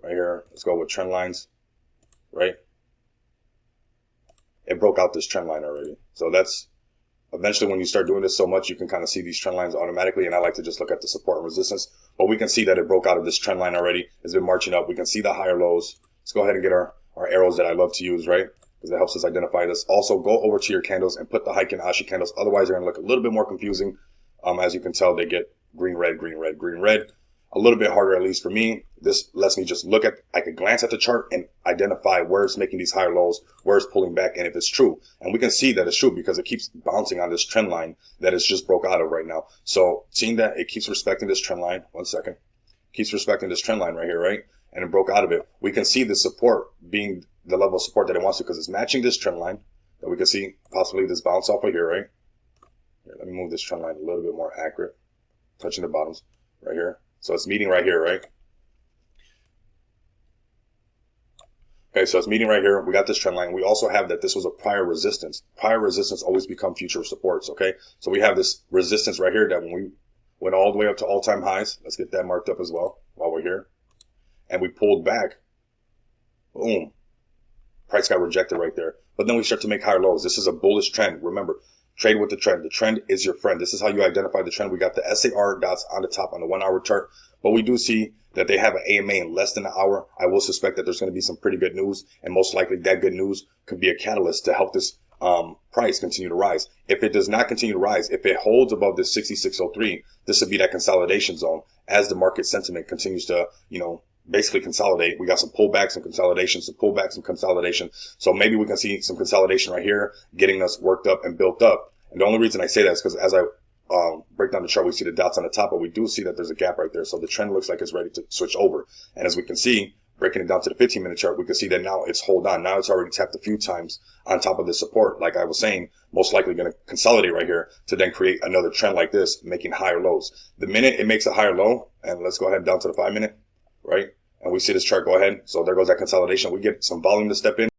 right here. Let's go with trend lines, right? It broke out this trend line already. So that's eventually when you start doing this so much, you can kind of see these trend lines automatically. And I like to just look at the support and resistance, but we can see that it broke out of this trend line already. It's been marching up. We can see the higher lows. Let's go ahead and get our arrows that I love to use, right? Because it helps us identify this. Also, go over to your candles and put the Heiken Ashi candles. Otherwise, they're going to look a little bit more confusing. As you can tell, they get green, red, green, red, green, red. A little bit harder, at least for me. This lets me just look at, I can glance at the chart and identify where it's making these higher lows, where it's pulling back, and if it's true. And we can see that it's true because it keeps bouncing on this trend line that it's just broke out of right now. So seeing that it keeps respecting this trend line, one second, keeps respecting this trend line right here, right? And it broke out of it. We can see the support being the level of support that it wants to, because it's matching this trend line that we can see possibly this bounce off of here, right? Here, let me move this trend line a little bit more accurate, touching the bottoms right here. So it's meeting right here, right? Okay, so it's meeting right here. We got this trend line. We also have that this was a prior resistance. Prior resistance always become future supports, okay? So we have this resistance right here that when we went all the way up to all-time highs, let's get that marked up as well while we're here. And we pulled back, boom. Price got rejected right there. But then we start to make higher lows. This is a bullish trend. Remember, trade with the trend. The trend is your friend. This is how you identify the trend. We got the SAR dots on the top on the 1 hour chart, but we do see that they have an AMA in less than an hour. I will suspect that there's going to be some pretty good news, and most likely that good news could be a catalyst to help this price continue to rise. If it does not continue to rise, if it holds above this 6603, this would be that consolidation zone as the market sentiment continues to, basically consolidate. We got some pullbacks, some consolidation, some pullbacks, some consolidation. So maybe we can see some consolidation right here, getting us worked up and built up. And the only reason I say that is because as I break down the chart, we see the dots on the top, but we do see that there's a gap right there. So the trend looks like it's ready to switch over. And as we can see, breaking it down to the 15-minute chart, we can see that now it's hold on. Now it's already tapped a few times on top of the support. Like I was saying, most likely going to consolidate right here to then create another trend like this, making higher lows. The minute it makes a higher low, and let's go ahead down to the 5-minute, right? And we see this chart go ahead. So there goes that consolidation. We get some volume to step in.